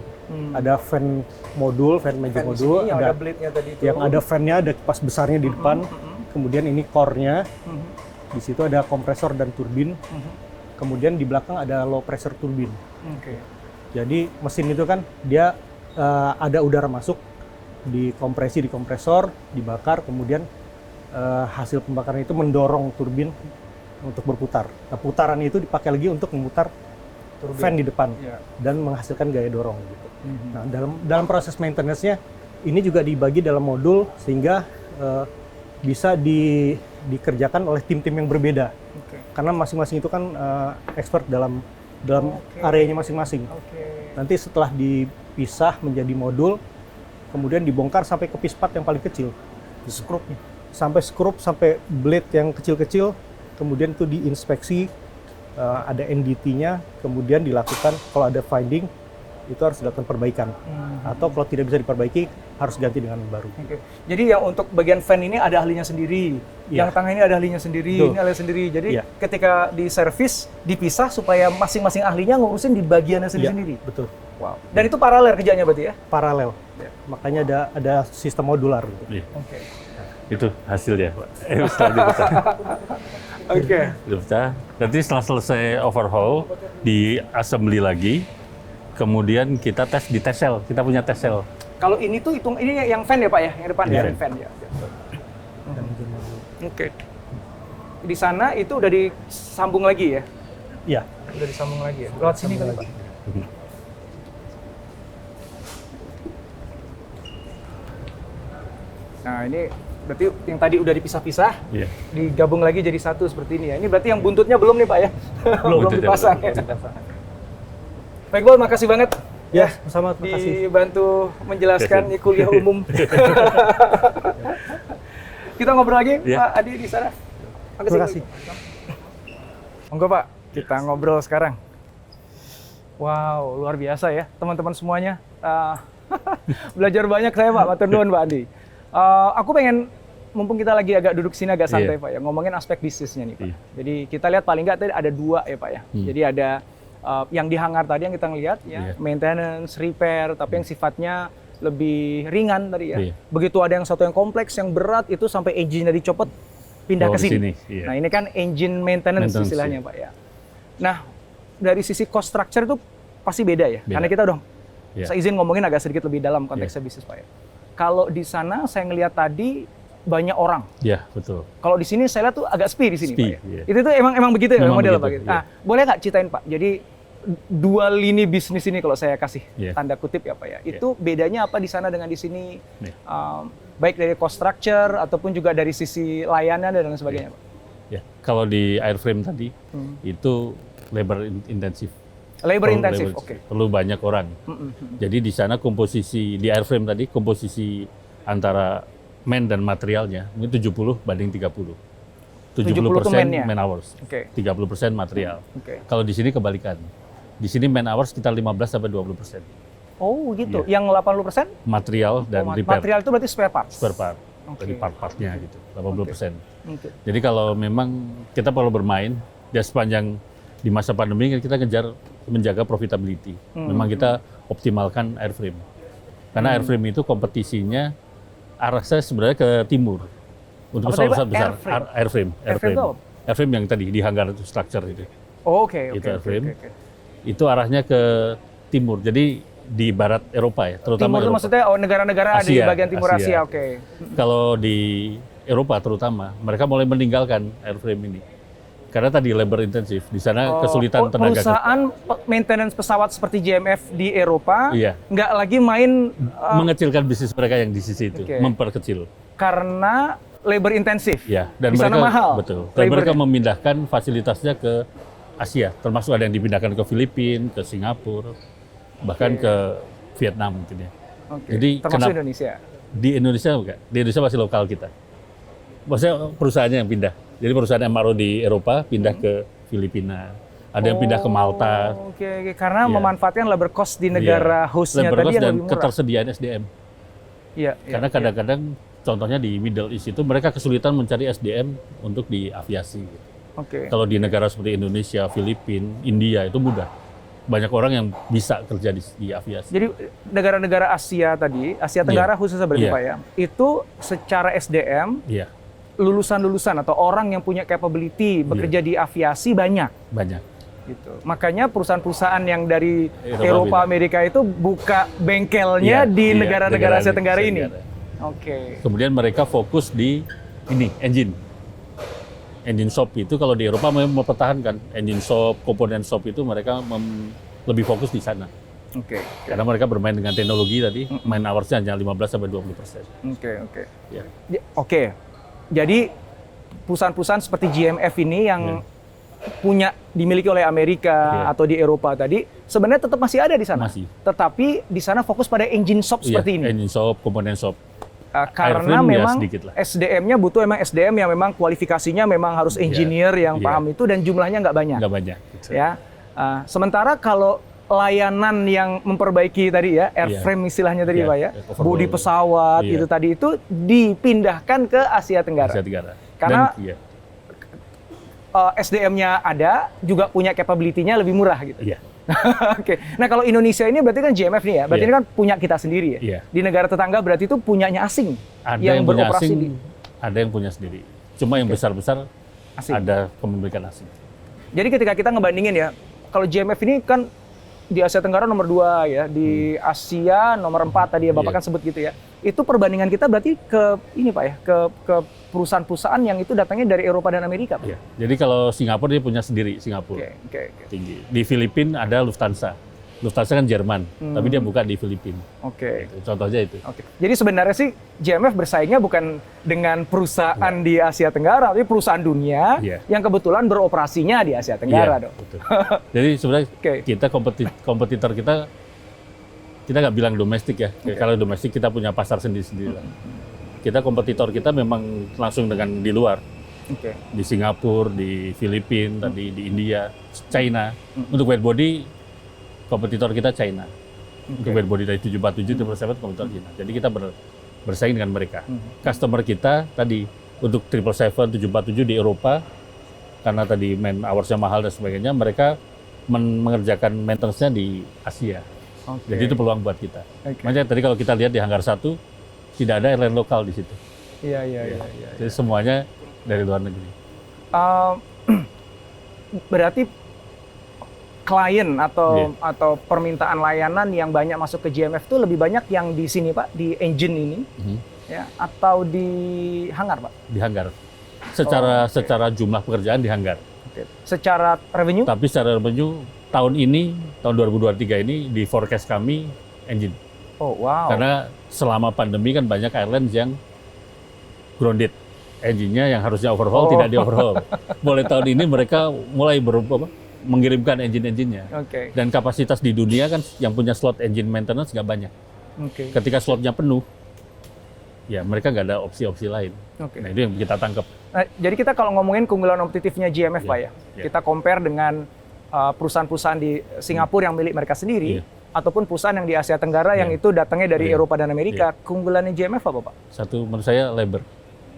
Ada fan modul, fan major modul, yang ada blade-nya tadi itu. Yang ada fan-nya, ada kipas besarnya di depan. Kemudian ini core-nya. Di situ ada kompresor dan turbin. Kemudian di belakang ada low pressure turbin. Jadi mesin itu kan dia ada udara masuk, dikompresi di kompresor, dibakar, kemudian hasil pembakaran itu mendorong turbin untuk berputar. Nah, putaran itu dipakai lagi untuk memutar turbin, fan di depan dan menghasilkan gaya dorong gitu. Nah, dalam proses maintenance-nya ini juga dibagi dalam modul sehingga bisa dikerjakan oleh tim-tim yang berbeda. Karena masing-masing itu kan expert dalam areanya masing-masing. Nanti setelah dipisah menjadi modul, kemudian dibongkar sampai ke piece part yang paling kecil. Skrup-nya. Sampai skrup, sampai blade yang kecil-kecil, kemudian itu diinspeksi, ada NDT-nya, kemudian dilakukan kalau ada finding, itu harus dilakukan perbaikan. Atau kalau tidak bisa diperbaiki, harus ganti dengan baru. Jadi yang untuk bagian fan ini ada ahlinya sendiri, yang tengah ini ada ahlinya sendiri, ini ahlinya sendiri. Jadi ketika di servis dipisah supaya masing-masing ahlinya ngurusin di bagiannya sendiri-sendiri. Betul. Wow. Dan itu paralel kerjanya berarti ya? Paralel. Makanya ada sistem modular gitu. Itu hasilnya, Pak. Setelah dipecah. Dipecah. Nanti setelah selesai overhaul, di assembly lagi. Kemudian kita tes di test cell. Kita punya test cell. Kalau ini tuh ini yang fan ya Pak ya, yang depan ya, fan ya. Di sana itu udah disambung lagi ya? Iya. Udah disambung lagi ya. Lewat sini kan Pak. Nah, ini berarti yang tadi udah dipisah-pisah, Iya. digabung lagi jadi satu seperti ini ya. Ini berarti yang buntutnya belum nih Pak ya? belum Buntutnya dipasang belum. ya. Pak Iqbal, makasih banget Ya, sama terima kasih. dibantu menjelaskan kuliah umum. Kita ngobrol lagi, Iya. Pak Adi di sana. Terima kasih. Monggo Pak, kita ngobrol sekarang. Wow, luar biasa ya teman-teman semuanya. Belajar banyak saya Pak, matur nuwun Pak Andi. Aku pengen, mumpung kita lagi agak duduk sini agak santai Pak ya, ngomongin aspek bisnisnya nih Pak. Iya. Jadi kita lihat paling nggak tadi ada 2 ya Pak ya. Jadi ada yang di hangar tadi yang kita lihat ya, Iya. maintenance, repair, tapi yang sifatnya lebih ringan tadi ya. Iya. Begitu ada yang satu yang kompleks, yang berat itu sampai engine dicopot pindah Bawa ke ke sini. sini, iya. Nah, ini kan engine maintenance istilahnya iya. Pak ya. Nah, dari sisi cost structure itu pasti beda ya. Beda. Karena kita udah Iya. saya izin ngomongin agak sedikit lebih dalam konteksnya bisnis Pak ya. Kalau di sana saya ngelihat tadi banyak orang. Iya, betul. Kalau di sini saya lihat tuh agak sepi di sini Sepi, Pak ya. iya. Itu tuh emang begitu ya Memang model Pak. begitu, Gitu. Nah, boleh nggak ceritain Pak? Jadi 2 lini bisnis ini kalau saya kasih Iya. tanda kutip ya Pak ya. Itu bedanya apa di sana dengan di sini? Iya. Baik dari cost structure ataupun juga dari sisi layanan dan lain sebagainya Pak. Ya, kalau di airframe tadi itu labor intensif. Labor Perlu intensif, labor- oke. Perlu banyak orang. Jadi di sana komposisi di airframe tadi komposisi antara man dan materialnya mungkin 70 banding 30. 70 tuh man-nya? man hours, Oke. 30% material. Oke. Kalau di sini kebalikan. Di sini man hours sekitar 15 sampai 20%. Oh gitu. Iya. Yang 80% Material dan repair, material itu berarti spare parts. spare part. Oke. Dari part-partnya gitu, 80%. Oke. Jadi kalau memang kita perlu bermain, ya sepanjang di masa pandemi kan kita ngejar menjaga profitability. Memang kita optimalkan airframe. Karena airframe itu kompetisinya arah saya sebenarnya ke timur. Untuk Apa tadi, pesawat Pak? besar, Airframe? Airframe itu apa? Airframe yang tadi di hangar itu structure itu. Oh, oke, Itu oke, oke, airframe. oke. Itu arahnya ke timur. Jadi di barat Eropa ya, terutama Timur itu Eropa. maksudnya negara-negara di Asia, bagian timur Asia, Asia. oke. Kalau di Eropa terutama, mereka mulai meninggalkan airframe ini. Karena tadi labor intensif, di sana kesulitan tenaga kerja. Perusahaan maintenance pesawat seperti GMF di Eropa Iya. nggak lagi main Mengecilkan bisnis mereka yang di sisi itu, Oke. memperkecil. karena labor intensif. Ya, dan Di sana mereka mahal betul. Dan labornya. mereka memindahkan fasilitasnya ke Asia, termasuk ada yang dipindahkan ke Filipina, ke Singapura, bahkan ke Vietnam mungkin ya. Oke. Jadi Termasuk Indonesia. Di Indonesia enggak? Di Indonesia masih lokal kita. Maksudnya perusahaannya yang pindah. Jadi perusahaan MRO di Eropa pindah ke Filipina. Ada yang pindah ke Malta. Oke, oke. Karena Iya. memanfaatkan labor cost di negara Iya. hostnya Labor tadi cost yang dan lebih murah. ketersediaan SDM. Iya, Karena kadang-kadang contohnya di Middle East itu mereka kesulitan mencari SDM untuk di aviasi. Oke. Kalau di negara seperti Indonesia, Filipina, India itu mudah. Banyak orang yang bisa kerja di aviasi. Jadi negara-negara Asia tadi, Asia Tenggara khususnya berarti Iya. Pak ya, itu secara SDM Iya, lulusan-lulusan atau orang yang punya capability bekerja di aviasi banyak. banyak. Gitu. Makanya perusahaan-perusahaan yang dari Eropa Eropa, beda. Amerika itu buka bengkelnya Iya, di iya, negara-negara Asia negara Tenggara Asia ini. Tenggara. Oke. Kemudian mereka fokus di ini, engine. Engine shop itu kalau di Eropa memang mempertahankan engine shop, komponen shop itu mereka lebih fokus di sana. Oke. Karena mereka bermain dengan teknologi tadi, main hours-nya hanya 15-20%. Oke, oke. Ya. Oke. Jadi perusahaan-perusahaan seperti GMF ini yang punya dimiliki oleh Amerika Iya. atau di Eropa tadi sebenarnya tetap masih ada di sana. Masih. Tetapi di sana fokus pada engine shop seperti ini. Engine shop, komponen shop. Karena Airframe ya memang sedikit lah. SDM-nya butuh emang SDM yang memang kualifikasinya memang harus engineer yang Iya. paham itu dan jumlahnya nggak banyak. Nggak banyak. Ya. Sementara kalau layanan yang memperbaiki tadi ya, airframe istilahnya tadi Iya, Pak ya, overhaul. bodi pesawat Iya. itu tadi itu dipindahkan ke Asia Tenggara. Asia Tenggara. Karena- Dan, iya, SDM-nya ada, juga punya capability-nya lebih murah gitu. iya. Oke. Nah, kalau Indonesia ini berarti kan GMF nih ya. Berarti Iya. ini kan punya kita sendiri ya. Iya. Di negara tetangga berarti itu punyanya asing Ada yang yang punya beroperasi asing, di ada yang punya sendiri. Cuma yang besar-besar asing. ada kepemilikan asing. Jadi ketika kita ngebandingin ya, kalau GMF ini kan di Asia Tenggara nomor 2 ya, di Asia nomor 4 tadi ya Bapak Iya. kan sebut gitu ya. Itu perbandingan kita berarti ke ini Pak ya, ke perusahaan-perusahaan yang itu datangnya dari Eropa dan Amerika Pak. Iya. Jadi kalau Singapura dia punya sendiri, Singapura. Oke. Tinggi. Di Filipina ada Lufthansa. Lufthansa kan Jerman, tapi dia buka di Filipina. Oke. Contohnya itu. Oke. Jadi sebenarnya sih GMF bersaingnya bukan dengan perusahaan di Asia Tenggara, tapi perusahaan dunia yang kebetulan beroperasinya di Asia Tenggara, dong. Betul. Jadi sebenarnya kita kompetitor kita nggak bilang domestik ya. Kalau domestik kita punya pasar sendiri-sendiri. Kita kompetitor kita memang langsung dengan di luar. Di Singapura, di Filipina, tadi di India, China. Untuk wide body kompetitor kita China. Untuk wide body dari 747 777 kompetitor China. Jadi kita bersaing dengan mereka. Customer kita tadi untuk 777 747 di Eropa karena tadi man hours-nya mahal dan sebagainya, mereka mengerjakan maintenance-nya di Asia. Jadi itu peluang buat kita. Makanya tadi kalau kita lihat di Hanggar 1 tidak ada airline lokal di situ. Iya. Jadi semuanya dari luar negeri. Berarti klien atau permintaan layanan yang banyak masuk ke GMF itu lebih banyak yang di sini Pak, di engine ini, ya, atau di Hanggar Pak? Di Hanggar. Secara jumlah pekerjaan di Hanggar. Secara revenue? Tapi secara revenue tahun 2023 ini di forecast kami engine. Oh wow. Karena selama pandemi kan banyak airlines yang grounded. Engine-nya yang harusnya overhaul tidak di-overhaul. Mulai tahun ini mereka mulai mengirimkan engine-nya. Dan kapasitas di dunia kan yang punya slot engine maintenance nggak banyak. Ketika slotnya penuh, ya mereka nggak ada opsi-opsi lain. Nah itu yang kita tangkap. Nah, jadi kita kalau ngomongin keunggulan kompetitifnya GMF Pak ya, kita compare dengan perusahaan-perusahaan di Singapura yang milik mereka sendiri, ataupun perusahaan yang di Asia Tenggara yang itu datangnya dari Eropa dan Amerika. Keunggulannya GMF apa Pak? Satu menurut saya labor.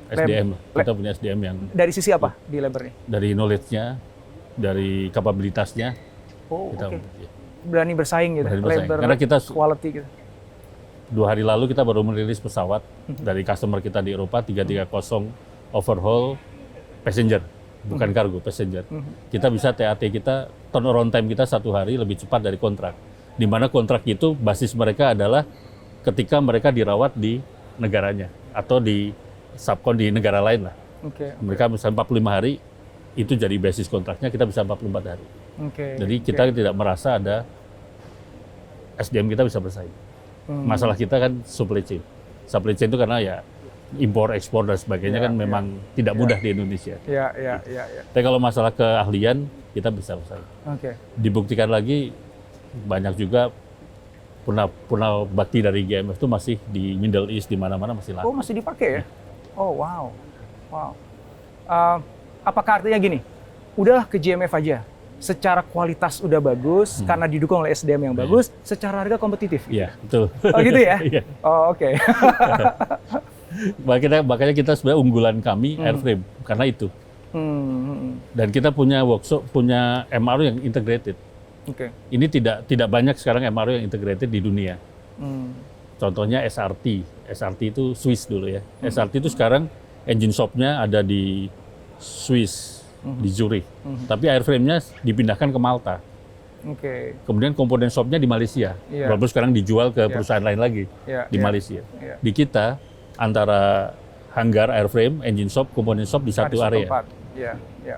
SDM, kita punya SDM yang... Dari sisi apa di labornya? Dari knowledge-nya, dari kapabilitasnya. Kita berani bersaing gitu, labor, karena kita quality gitu. 2 hari lalu kita baru merilis pesawat dari customer kita di Eropa, 330 overhaul passenger, bukan kargo, passenger. Kita bisa TAT kita, turnaround time kita 1 hari lebih cepat dari kontrak. Di mana kontrak itu basis mereka adalah ketika mereka dirawat di negaranya, atau di subkon di negara lain lah. Mereka bisa 45 hari, itu jadi basis kontraknya, kita bisa 44 hari. Jadi kita tidak merasa ada SDM kita bisa bersaing. Masalah kita kan supply chain. Supply chain itu karena ya impor, ekspor dan sebagainya kan memang tidak mudah di Indonesia. Tapi kalau masalah keahlian, kita bisa bersaing. Dibuktikan lagi, banyak juga puna bakti dari GMF itu masih di Middle East, di mana-mana masih laku. Oh masih dipakai ya? Oh wow. Apakah artinya gini, udah ke GMF aja, secara kualitas udah bagus, karena didukung oleh SDM yang bagus, secara harga kompetitif? Iya, betul. Oh gitu ya? Oh oke. Makanya kita sebenarnya unggulan kami airframe, karena itu. Dan kita punya workshop, punya MRO yang integrated. Ini tidak banyak sekarang MRO yang integrated di dunia. Contohnya SRT itu Swiss dulu ya. SRT itu sekarang engine shop-nya ada di Swiss, di Zurich. Tapi airframe-nya dipindahkan ke Malta. Kemudian komponen shop-nya di Malaysia. Walaupun sekarang dijual ke perusahaan lain lagi di Malaysia. Di kita, antara hanggar airframe, engine shop, komponen shop di satu area.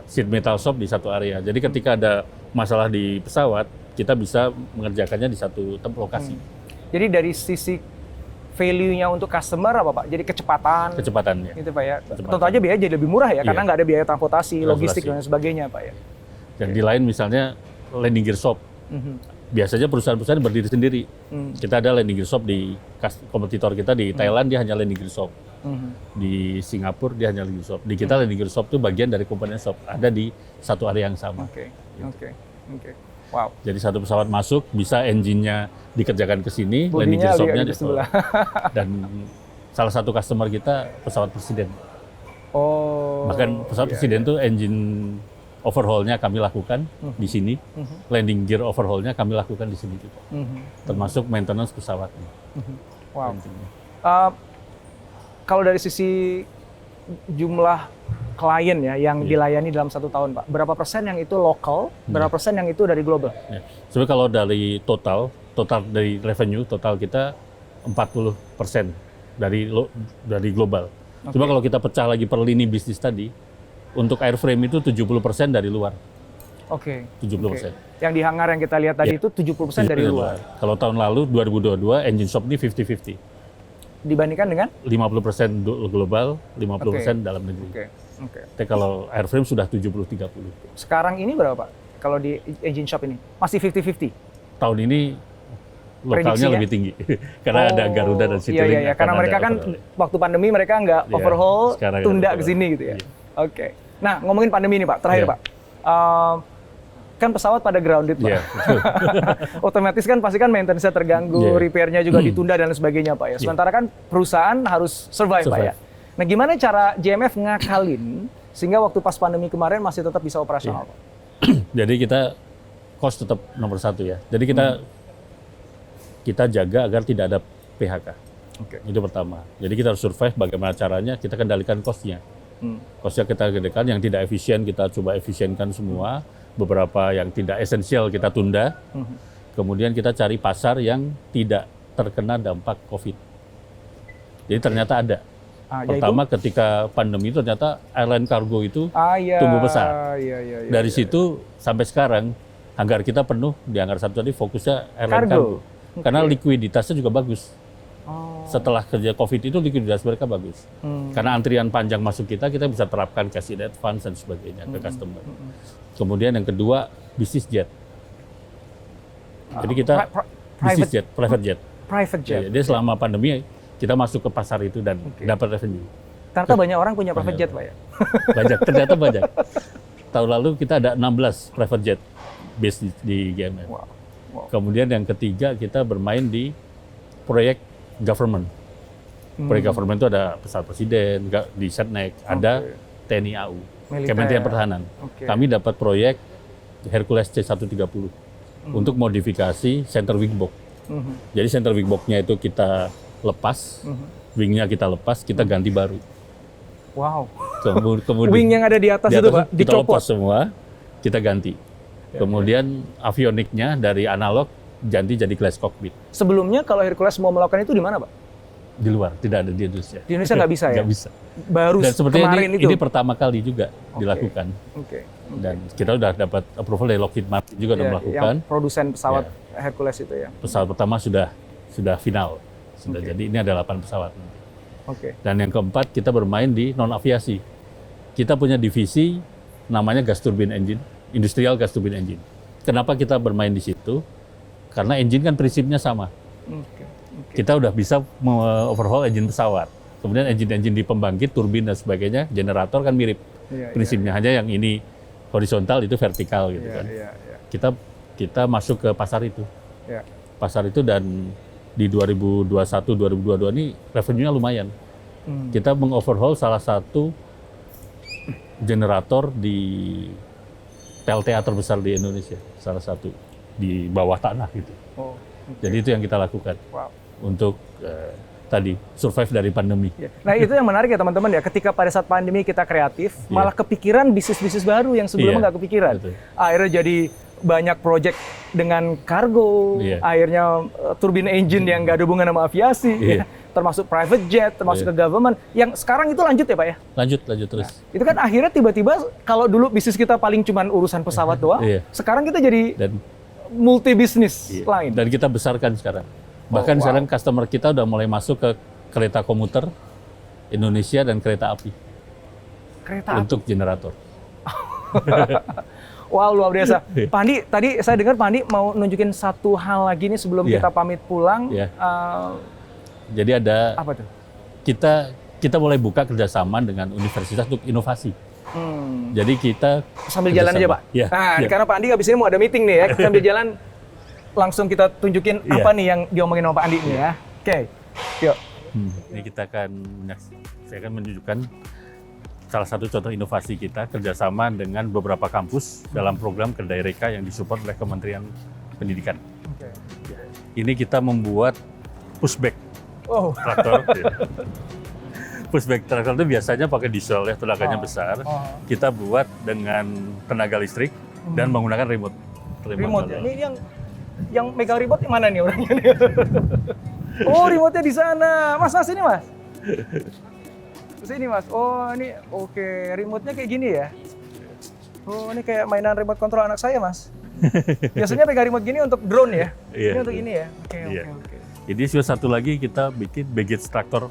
Sheet metal shop di satu area. Jadi ketika ada masalah di pesawat, kita bisa mengerjakannya di satu lokasi. Jadi dari sisi value-nya untuk customer apa Pak? Jadi kecepatannya. Gitu Pak ya. Tentu aja biaya jadi lebih murah ya, karena nggak ada biaya transportasi, logistik dan sebagainya Pak ya. Dan di lain misalnya landing gear shop. Biasanya perusahaan-perusahaan berdiri sendiri. Kita ada landing gear shop di kompetitor kita di Thailand, dia hanya landing gear shop. Di Singapura dia hanya landing gear shop. Di kita landing gear shop itu bagian dari komponen shop, ada di satu area yang sama. Wow. Jadi satu pesawat masuk, bisa engine-nya dikerjakan ke sini, landing gear shop-nya di sebelah. Dan salah satu customer kita pesawat presiden. Bahkan pesawat presiden itu engine overhaul-nya kami lakukan di sini, landing gear overhaul-nya kami lakukan di sini juga. Termasuk maintenance pesawatnya. Wow. Kalau dari sisi jumlah klien ya yang dilayani dalam 1 tahun Pak, berapa persen yang itu lokal, berapa persen yang itu dari global? Sebenarnya kalau dari total dari revenue total kita 40% dari global. Cuma kalau kita pecah lagi per lini bisnis tadi, untuk airframe itu 70% dari luar. Oke. 70%. Yang di hangar yang kita lihat tadi Iya. itu 70% dari luar. Kalau tahun lalu 2022 engine shop ini 50-50. Dibandingkan dengan 50% global, 50% dalam negeri. Oke. Tapi kalau airframe sudah 70-30. Sekarang ini berapa, Pak? Kalau di engine shop ini masih 50-50. Tahun ini lokalnya Prediksinya? lebih tinggi karena ada Garuda dan Citylink. Iya. Karena mereka kan waktu pandemi mereka nggak Iya, overhaul, sekarang tunda overhaul. ke sini gitu ya. Iya. Oke. Nah, ngomongin pandemi nih, Pak. Terakhir, Iya. Pak. Kan pesawat pada grounded, Pak. Iya, betul. Otomatis kan pasti kan maintenance-nya terganggu, Iya. repair-nya juga ditunda dan lain sebagainya, Pak ya. Sementara kan perusahaan harus survive, Pak ya. Nah, gimana cara JMF ngakalin sehingga waktu pas pandemi kemarin masih tetap bisa operasional, Pak? Jadi kita cost tetap nomor satu ya. Jadi kita jaga agar tidak ada PHK. Oke. Itu pertama. Jadi kita harus survive bagaimana caranya kita kendalikan cost-nya. Cost-nya kita kendalikan, yang tidak efisien kita coba efisienkan semua. Beberapa yang tidak esensial kita tunda. Kemudian kita cari pasar yang tidak terkena dampak COVID. Jadi ternyata ada. Pertama ketika pandemi itu ternyata airline kargo itu tumbuh besar. Dari situ sampai sekarang hanggar kita penuh, di hanggar satu tadi fokusnya airline kargo. Karena likuiditasnya juga bagus. Setelah kerja COVID itu likuiditas mereka bagus. Karena antrian panjang masuk kita bisa terapkan cash in advance dan sebagainya ke customer. Kemudian yang kedua, bisnis jet. Jadi kita bisnis jet, private jet. Private jet. Jadi selama pandemi kita masuk ke pasar itu dan dapat revenue. Ternyata banyak orang punya private jet, Pak ya? Banyak, ternyata banyak. Tahun lalu kita ada 16 private jet base di GMF. Wow. Kemudian yang ketiga kita bermain di proyek government. Proyek government itu ada pesawat presiden, di Setnek, ada TNI AU, Militer. Kementerian Pertahanan. Kami dapat proyek Hercules C-130 untuk modifikasi center wing box. Jadi center wing box-nya itu kita lepas, wing-nya kita lepas, kita ganti baru. Wow. Kemudian Wing yang ada di atas itu, Pak, kita dicopot lepas semua, kita ganti. Kemudian avioniknya dari analog ganti jadi glass cockpit. Sebelumnya kalau Hercules mau melakukan itu di mana, Pak? Di luar, tidak ada di Indonesia. Di Indonesia nggak bisa ya? Nggak bisa. Baru Dan sepertinya kemarin itu? ini pertama kali juga dilakukan. Dan kita sudah dapat approval dari Lockheed Martin juga untuk melakukan. Yang produsen pesawat Hercules itu ya? Pesawat pertama sudah final. Sudah jadi, ini ada 8 pesawat. Dan yang keempat, kita bermain di non-aviasi. Kita punya divisi namanya gas turbine engine, industrial gas turbine engine. Kenapa kita bermain di situ? Karena engine kan prinsipnya sama. Kita udah bisa overhaul engine pesawat. Kemudian engine di pembangkit, turbin dan sebagainya, generator kan mirip prinsipnya. Hanya yang ini horizontal, itu vertikal gitu kan. Kita masuk ke pasar itu. Pasar itu dan di 2021-2022 ini revenue-nya lumayan. Kita mengoverhaul salah satu generator di PLTA terbesar di Indonesia, salah satu di bawah tanah gitu. Jadi itu yang kita lakukan untuk tadi survive dari pandemi. Nah itu yang menarik ya teman-teman ya, ketika pada saat pandemi kita kreatif, malah kepikiran bisnis-bisnis baru yang sebelumnya nggak kepikiran. Akhirnya jadi banyak project dengan kargo, akhirnya turbine engine yang nggak ada hubungan sama aviasi, termasuk private jet, termasuk ke government, yang sekarang itu lanjut ya Pak ya? Lanjut terus. Nah, itu kan akhirnya tiba-tiba kalau dulu bisnis kita paling cuman urusan pesawat doang, sekarang kita jadi multi bisnis lain. Dan kita besarkan sekarang. Bahkan sekarang customer kita udah mulai masuk ke kereta komuter Indonesia dan kereta api. Untuk generator. Wow, luar biasa. Pak Andi, tadi saya dengar Pak Andi mau nunjukin satu hal lagi nih sebelum kita pamit pulang. Jadi ada apa tuh? Kita mulai buka kerjasama dengan universitas untuk inovasi. Jadi kita sambil jalan aja Pak. Karena Pak Andi habis ini mau ada meeting nih ya. Sambil jalan langsung kita tunjukin apa nih yang diomongin sama Pak Andi nih ya. Oke, yuk. Ini saya akan menunjukkan salah satu contoh inovasi kita kerjasama dengan beberapa kampus dalam program Kedai Reka yang disupport oleh Kementerian Pendidikan. Ini kita membuat pushback traktor. Pushback traktor itu biasanya pakai diesel ya, tenaganya besar. Kita buat dengan tenaga listrik dan menggunakan remote. Ini yang megang remote yang mana nih orangnya? Oh, remote-nya di sana. Mas, ini Mas. Sini Mas. Oh, ini oke. Remote-nya kayak gini ya. Oh, ini kayak mainan remote control anak saya, Mas. Biasanya pegang remote gini untuk drone ya? Iya. Ini untuk ini ya? Oke, Iya. oke. Jadi juga satu lagi kita bikin baggage traktor,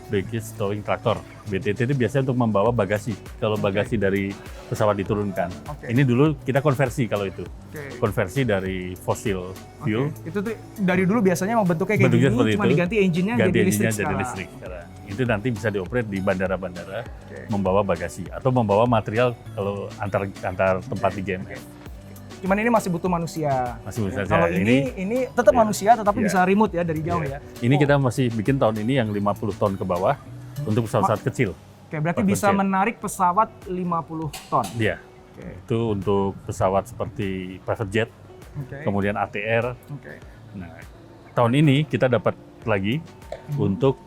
baggage towing traktor. BTT itu biasanya untuk membawa bagasi. Kalau bagasi dari pesawat diturunkan. Oke. Ini dulu kita konversi kalau itu. Oke. Konversi dari fossil fuel. Oke. Itu tuh dari dulu biasanya mau bentuknya kayak Bentuknya gini, seperti cuma itu. diganti engine-nya Ganti jadi listrik engine-nya jadi sekarang. listrik sekarang. Itu nanti bisa dioperate di bandara-bandara Oke. membawa bagasi atau membawa material kalau antar tempat di GMF. Cuman ini masih butuh manusia. Masih bisa Kalau saja. ini tetap Iya. manusia, tetapi Iya. bisa remote ya dari jauh Iya. ya. Ini kita masih bikin tahun ini yang 50 ton ke bawah untuk pesawat kecil. Oke, berarti Open bisa jet. menarik pesawat 50 ton. Dia. Oke. Itu untuk pesawat seperti private jet, Oke. kemudian ATR. Oke. Nah, tahun ini kita dapat lagi untuk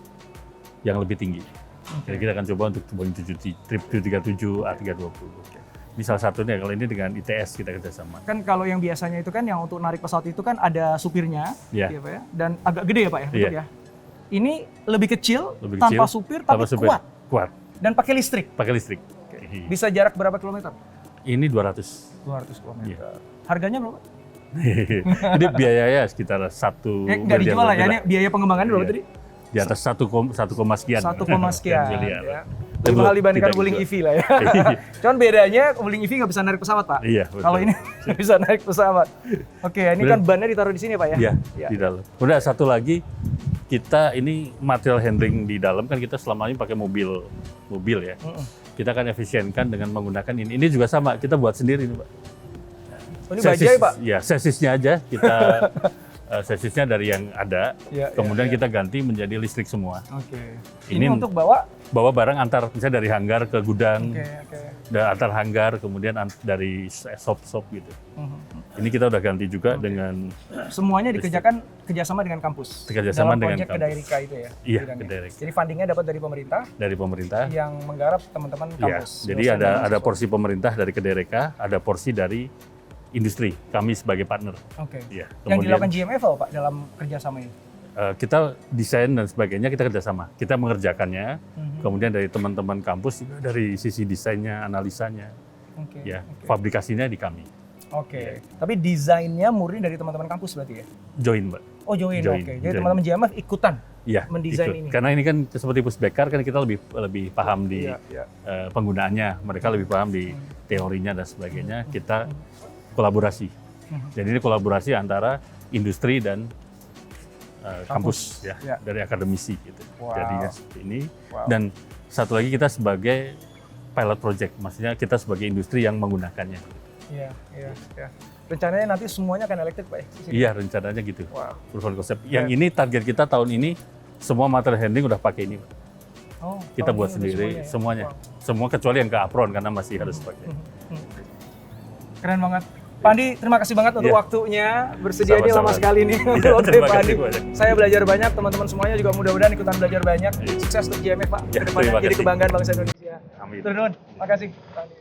yang lebih tinggi. Jadi kita akan coba untuk Boeing 737, A320. Ini salah satunya, kalau ini dengan ITS kita kerjasama. Kan kalau yang biasanya itu kan yang untuk narik pesawat itu kan ada supirnya, Iya. ya Pak ya, dan agak gede ya Pak ya, Iya. bentuk ya. Ini lebih kecil, Lebih tanpa kecil, supir tapi kuat Kuat, dan pakai listrik. pakai listrik. Bisa jarak berapa kilometer? Ini 200. 200 km. Iya. Harganya berapa? Ini biayanya sekitar 1 Nggak dijual lah ya, ini biaya pengembangan berapa Iya. tadi? Di atas 1 sekian. 1, sekian. miliar. Ya. Lebih mahal dibandingkan Tidak Wuling gitu. EV lah ya. Cuman bedanya Wuling EV nggak bisa narik pesawat Pak. Iya, betul. Kalau ini bisa narik pesawat. Oke, ini kan bannya ditaruh di sini Pak ya? Iya, Iya. di dalam. Udah satu lagi, kita ini material handling di dalam kan kita selama ini pakai mobil ya. Kita akan efisienkan dengan menggunakan ini. Ini juga sama, kita buat sendiri nih Pak. Oh, ini bajai Pak? Ya, sasisnya aja kita sasisnya dari yang ada, Iya, kemudian iya, iya. kita ganti menjadi listrik semua. Oke. Ini Ini untuk bawa? Bawa barang antar, misalnya dari hanggar ke gudang, Oke. dan antar hanggar, kemudian dari shop-shop gitu. Ini kita udah ganti juga dengan Semuanya dikerjakan kerjasama dengan kampus. Kerjasama dalam dengan proyek kampus. Kedairika itu ya? Iya, bidangnya. Kedairika. Jadi fundingnya dapat dari pemerintah dari pemerintah. yang menggarap teman-teman Iya, kampus. jadi dosen dan ada mahasiswa. porsi pemerintah dari Kedairika, ada porsi dari industri, kami sebagai partner. Oke. Iya. Yang dilakukan GMF apa Pak dalam kerjasama ini? Kita desain dan sebagainya kita kerjasama. Kita mengerjakannya, kemudian dari teman-teman kampus juga dari sisi desainnya, analisanya, Oke. ya Oke. fabrikasinya di kami. Oke. Tapi desainnya murni dari teman-teman kampus berarti ya? Join, Mbak. Oh join. Join, Oke. Jadi join. teman-teman GMF ikutan Iya. mendesain ikut. ini. Karena ini kan seperti Pusbekar kan kita lebih paham di Iya. penggunaannya, mereka lebih paham di teorinya dan sebagainya. Kita kolaborasi. Jadi ini kolaborasi antara industri dan kampus ya, Ya. dari akademisi gitu. Wow. Jadinya seperti ini. Wow. Dan satu lagi kita sebagai pilot project, maksudnya kita sebagai industri yang menggunakannya. Iya. Rencananya nanti semuanya akan elektrik Pak ya? di sini? Iya, rencananya gitu. Wow. Proof of concept. Yang ini target kita tahun ini semua material handling udah pakai ini. Oh, Kita tahun buat ini udah sendiri ya? semuanya. Wow. Semua kecuali yang ke apron karena masih harus pakai. Keren banget. Pak Andi, terima kasih banget untuk Iya. waktunya. Bersedia ini Sama-sama. lama sekali nih. Iya, Waktu terima Pak kasih Andi. banyak. Saya belajar banyak, teman-teman semuanya juga mudah-mudahan ikutan belajar banyak. Iya. Sukses untuk GMF Pak. Ya, Kedepannya terima jadi kasih. kebanggaan bangsa Indonesia. Amin. Terus, makasih Pak Andi.